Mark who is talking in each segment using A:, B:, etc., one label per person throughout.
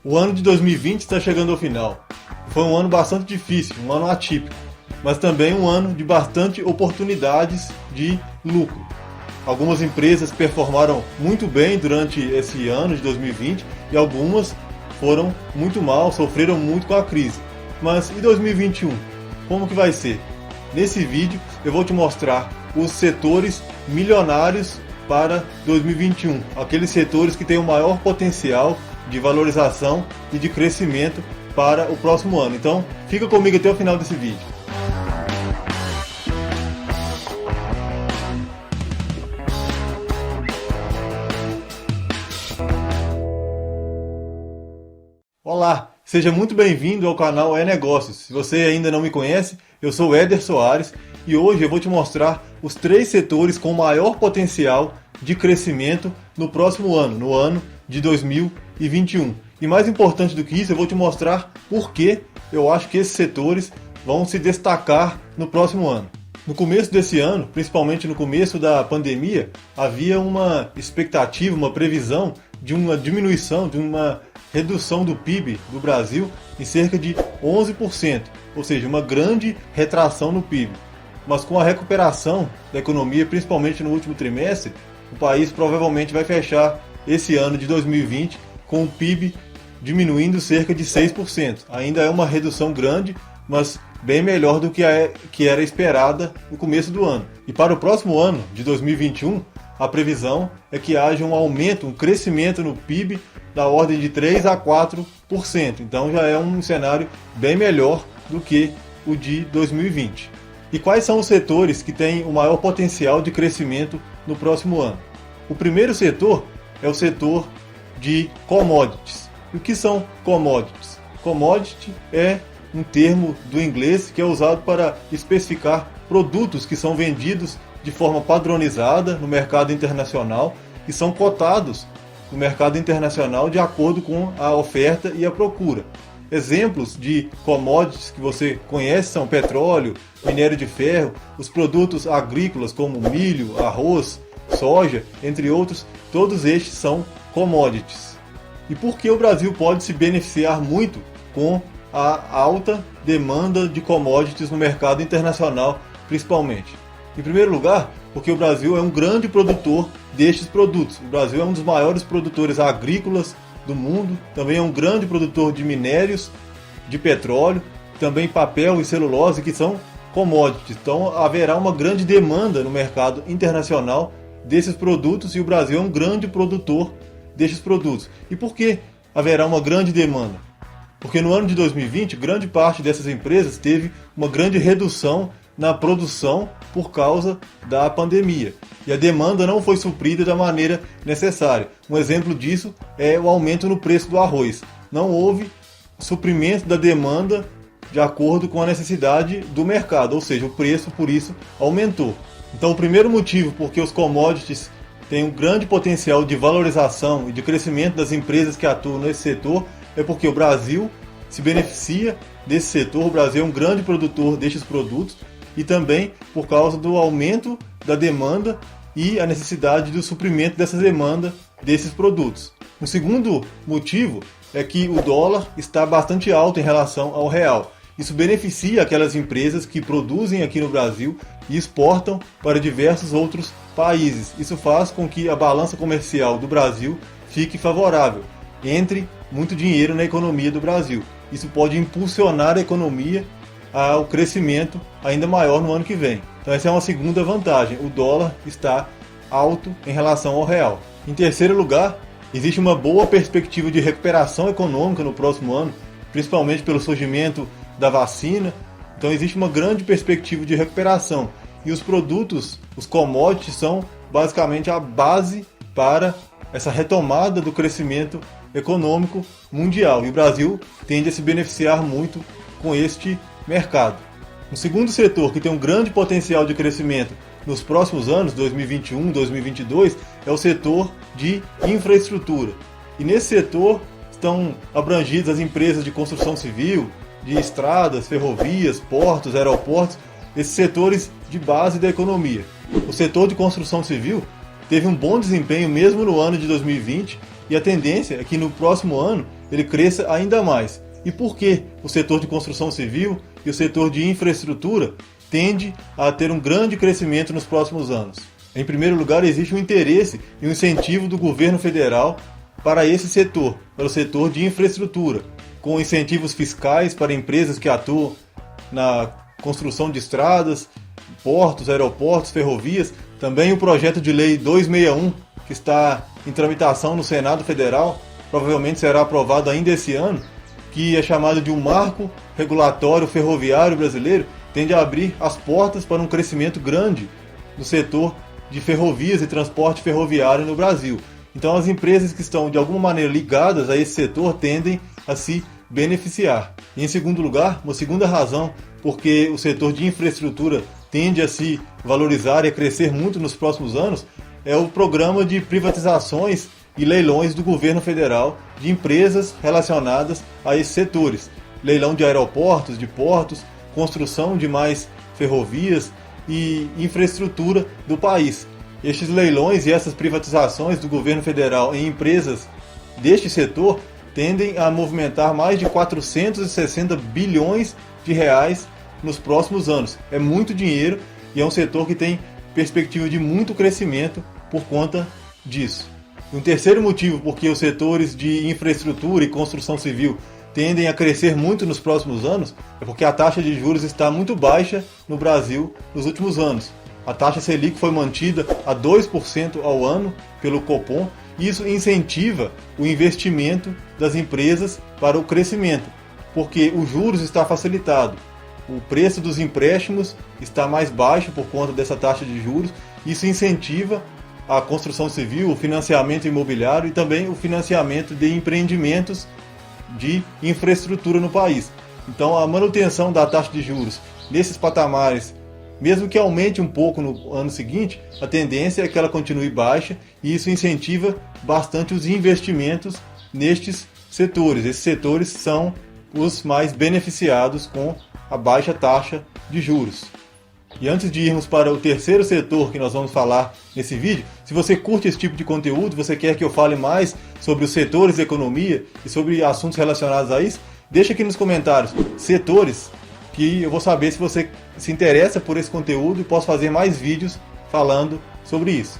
A: O ano de 2020 está chegando ao final. Foi um ano bastante difícil, um ano atípico, mas também um ano de bastante oportunidades de lucro. Algumas empresas performaram muito bem durante esse ano de 2020 e algumas foram muito mal, sofreram muito com a crise. Mas e 2021? Como que vai ser? Nesse vídeo eu vou te mostrar os setores milionários para 2021, aqueles setores que têm o maior potencial de valorização e de crescimento para o próximo ano. Então, fica comigo até o final desse vídeo. Olá, seja muito bem-vindo ao canal Negócios. Se você ainda não me conhece, eu sou Éder Soares e hoje eu vou te mostrar os 3 setores com maior potencial de crescimento no próximo ano, no ano de 2021. E mais importante do que isso, eu vou te mostrar por que eu acho que esses setores vão se destacar no próximo ano. No começo desse ano, principalmente no começo da pandemia, havia uma expectativa, uma previsão de uma diminuição, de uma redução do PIB do Brasil em cerca de 11%, ou seja, uma grande retração no PIB. Mas com a recuperação da economia, principalmente no último trimestre, o país provavelmente vai fechar esse ano de 2020 com o PIB diminuindo cerca de 6%. Ainda é uma redução grande, mas bem melhor do que era esperada no começo do ano. E para o próximo ano, de 2021, a previsão é que haja um aumento, um crescimento no PIB da ordem de 3 a 4%. Então já é um cenário bem melhor do que o de 2020. E quais são os setores que têm o maior potencial de crescimento no próximo ano? O primeiro setor é o setor de commodities. E o que são commodities? Commodity é um termo do inglês que é usado para especificar produtos que são vendidos de forma padronizada no mercado internacional e são cotados no mercado internacional de acordo com a oferta e a procura. Exemplos de commodities que você conhece são petróleo, minério de ferro, os produtos agrícolas como milho, arroz, soja, entre outros, todos estes são commodities. E por que o Brasil pode se beneficiar muito com a alta demanda de commodities no mercado internacional, principalmente? Em primeiro lugar, porque o Brasil é um grande produtor destes produtos. O Brasil é um dos maiores produtores agrícolas do mundo, também é um grande produtor de minérios, de petróleo, também papel e celulose, que são commodities. Então haverá uma grande demanda no mercado internacional desses produtos e o Brasil é um grande produtor destes produtos. E por que haverá uma grande demanda? Porque no ano de 2020, grande parte dessas empresas teve uma grande redução na produção por causa da pandemia. E a demanda não foi suprida da maneira necessária. Um exemplo disso é o aumento no preço do arroz. Não houve suprimento da demanda de acordo com a necessidade do mercado, ou seja, o preço por isso aumentou. Então o primeiro motivo porque os commodities têm um grande potencial de valorização e de crescimento das empresas que atuam nesse setor é porque o Brasil se beneficia desse setor, o Brasil é um grande produtor destes produtos e também por causa do aumento da demanda e a necessidade do suprimento dessa demanda desses produtos. Um segundo motivo é que o dólar está bastante alto em relação ao real. Isso beneficia aquelas empresas que produzem aqui no Brasil e exportam para diversos outros países. Isso faz com que a balança comercial do Brasil fique favorável, entre muito dinheiro na economia do Brasil. Isso pode impulsionar a economia ao crescimento ainda maior no ano que vem. Então essa é uma segunda vantagem, o dólar está alto em relação ao real. Em terceiro lugar, existe uma boa perspectiva de recuperação econômica no próximo ano, principalmente pelo surgimento da vacina. Então existe uma grande perspectiva de recuperação. E os produtos, os commodities, são basicamente a base para essa retomada do crescimento econômico mundial. E o Brasil tende a se beneficiar muito com este mercado. Um segundo setor que tem um grande potencial de crescimento nos próximos anos, 2021, 2022, é o setor de infraestrutura. E nesse setor estão abrangidas as empresas de construção civil, de estradas, ferrovias, portos, aeroportos, esses setores de base da economia. O setor de construção civil teve um bom desempenho mesmo no ano de 2020 e a tendência é que no próximo ano ele cresça ainda mais. E por que o setor de construção civil e o setor de infraestrutura tende a ter um grande crescimento nos próximos anos? Em primeiro lugar, existe um interesse e um incentivo do governo federal para esse setor, para o setor de infraestrutura, com incentivos fiscais para empresas que atuam na construção de estradas, portos, aeroportos, ferrovias. Também o projeto de lei 261, que está em tramitação no Senado Federal, provavelmente será aprovado ainda esse ano, que é chamado de um marco regulatório ferroviário brasileiro, tende a abrir as portas para um crescimento grande do setor de ferrovias e transporte ferroviário no Brasil. Então as empresas que estão de alguma maneira ligadas a esse setor tendem a se beneficiar. E, em segundo lugar, uma segunda razão porque o setor de infraestrutura tende a se valorizar e a crescer muito nos próximos anos é o programa de privatizações e leilões do governo federal de empresas relacionadas a esses setores. Leilão de aeroportos, de portos, construção de mais ferrovias e infraestrutura do país. Estes leilões e essas privatizações do governo federal em empresas deste setor tendem a movimentar mais de 460 bilhões de reais nos próximos anos. É muito dinheiro e é um setor que tem perspectiva de muito crescimento por conta disso. Um terceiro motivo por que os setores de infraestrutura e construção civil tendem a crescer muito nos próximos anos é porque a taxa de juros está muito baixa no Brasil nos últimos anos. A taxa Selic foi mantida a 2% ao ano pelo Copom e isso incentiva o investimento das empresas para o crescimento, porque os juros está facilitado, o preço dos empréstimos está mais baixo por conta dessa taxa de juros, isso incentiva a construção civil, o financiamento imobiliário e também o financiamento de empreendimentos de infraestrutura no país. Então a manutenção da taxa de juros nesses patamares, mesmo que aumente um pouco no ano seguinte, a tendência é que ela continue baixa e isso incentiva bastante os investimentos nestes setores. Esses setores são os mais beneficiados com a baixa taxa de juros. E antes de irmos para o terceiro setor que nós vamos falar nesse vídeo, se você curte esse tipo de conteúdo, você quer que eu fale mais sobre os setores da economia e sobre assuntos relacionados a isso, deixa aqui nos comentários setores que eu vou saber se você se interessa por esse conteúdo e posso fazer mais vídeos falando sobre isso.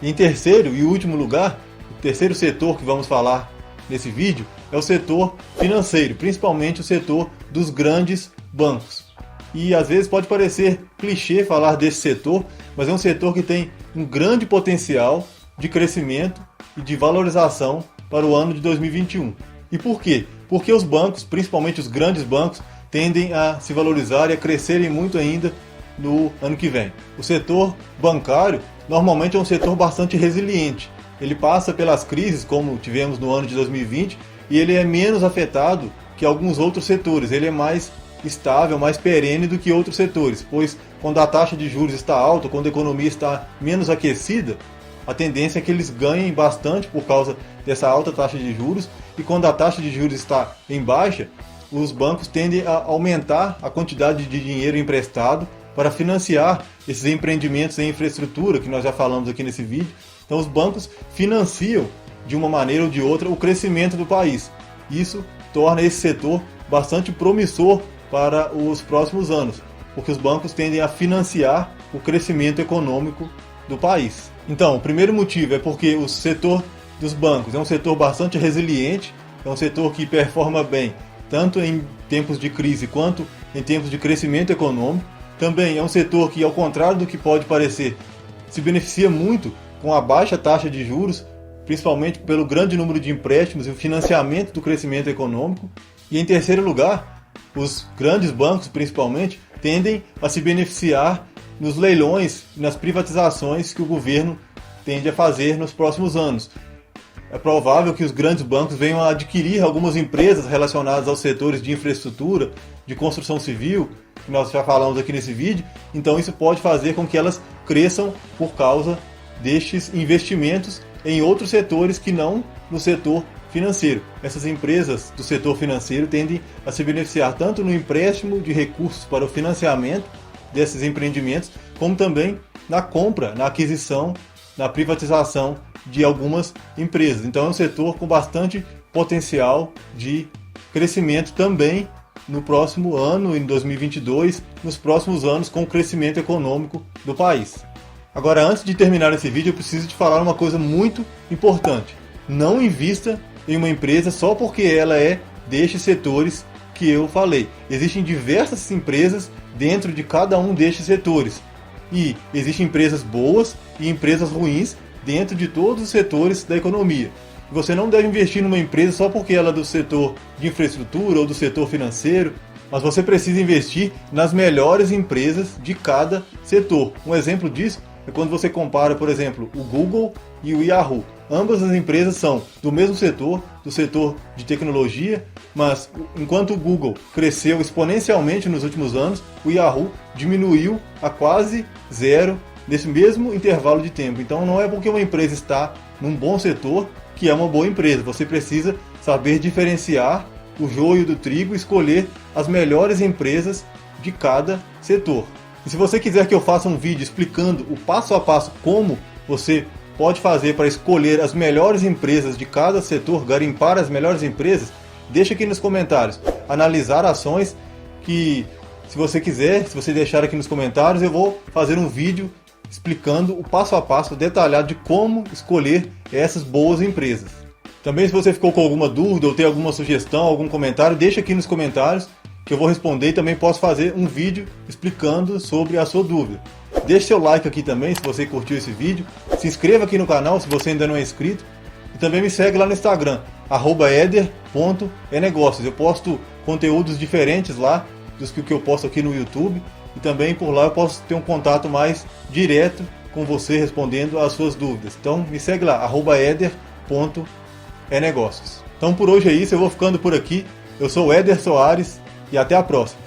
A: E em terceiro e último lugar, o terceiro setor que vamos falar nesse vídeo é o setor financeiro, principalmente o setor dos grandes bancos. E às vezes pode parecer clichê falar desse setor, mas é um setor que tem um grande potencial de crescimento e de valorização para o ano de 2021. E por quê? Porque os bancos, principalmente os grandes bancos, tendem a se valorizar e a crescerem muito ainda no ano que vem. O setor bancário normalmente é um setor bastante resiliente. Ele passa pelas crises, como tivemos no ano de 2020, e ele é menos afetado que alguns outros setores. Ele é mais estável, mais perene do que outros setores, pois quando a taxa de juros está alta, quando a economia está menos aquecida, a tendência é que eles ganhem bastante por causa dessa alta taxa de juros, e quando a taxa de juros está em baixa, os bancos tendem a aumentar a quantidade de dinheiro emprestado para financiar esses empreendimentos em infraestrutura que nós já falamos aqui nesse vídeo. Então os bancos financiam de uma maneira ou de outra o crescimento do país. Isso torna esse setor bastante promissor para os próximos anos, porque os bancos tendem a financiar o crescimento econômico do país. Então, o primeiro motivo é porque o setor dos bancos é um setor bastante resiliente, é um setor que performa bem tanto em tempos de crise quanto em tempos de crescimento econômico. Também é um setor que, ao contrário do que pode parecer, se beneficia muito com a baixa taxa de juros, principalmente pelo grande número de empréstimos e o financiamento do crescimento econômico. E em terceiro lugar, os grandes bancos, principalmente, tendem a se beneficiar nos leilões e nas privatizações que o governo tende a fazer nos próximos anos. É provável que os grandes bancos venham a adquirir algumas empresas relacionadas aos setores de infraestrutura, de construção civil, que nós já falamos aqui nesse vídeo. Então isso pode fazer com que elas cresçam por causa destes investimentos em outros setores que não no setor financeiro. Essas empresas do setor financeiro tendem a se beneficiar tanto no empréstimo de recursos para o financiamento desses empreendimentos, como também na compra, na aquisição, na privatização de algumas empresas. Então é um setor com bastante potencial de crescimento também no próximo ano, em 2022, nos próximos anos, com o crescimento econômico do país. Agora, antes de terminar esse vídeo, eu preciso te falar uma coisa muito importante. Não invista em uma empresa só porque ela é destes setores que eu falei. Existem diversas empresas dentro de cada um destes setores. E existem empresas boas e empresas ruins dentro de todos os setores da economia. Você não deve investir numa empresa só porque ela é do setor de infraestrutura ou do setor financeiro, mas você precisa investir nas melhores empresas de cada setor. Um exemplo disso é quando você compara, por exemplo, o Google e o Yahoo. Ambas as empresas são do mesmo setor, do setor de tecnologia, mas enquanto o Google cresceu exponencialmente nos últimos anos, o Yahoo diminuiu a quase zero nesse mesmo intervalo de tempo. Então não é porque uma empresa está num bom setor que é uma boa empresa. Você precisa saber diferenciar o joio do trigo e escolher as melhores empresas de cada setor. E se você quiser que eu faça um vídeo explicando o passo a passo como você pode fazer para escolher as melhores empresas de cada setor, garimpar as melhores empresas, deixa aqui nos comentários. Analisar ações que, se você quiser, se você deixar aqui nos comentários, eu vou fazer um vídeo explicando o passo a passo detalhado de como escolher essas boas empresas. Também, se você ficou com alguma dúvida ou tem alguma sugestão, algum comentário, deixa aqui nos comentários que eu vou responder e também posso fazer um vídeo explicando sobre a sua dúvida. Deixe seu like aqui também se você curtiu esse vídeo, se inscreva aqui no canal se você ainda não é inscrito e também me segue lá no Instagram, @eder.enegócios. Eu posto conteúdos diferentes lá dos que eu posto aqui no YouTube e também por lá eu posso ter um contato mais direto com você respondendo às suas dúvidas. Então me segue lá, @eder.enegócios. Então por hoje é isso, eu vou ficando por aqui. Eu sou o Éder Soares e até a próxima.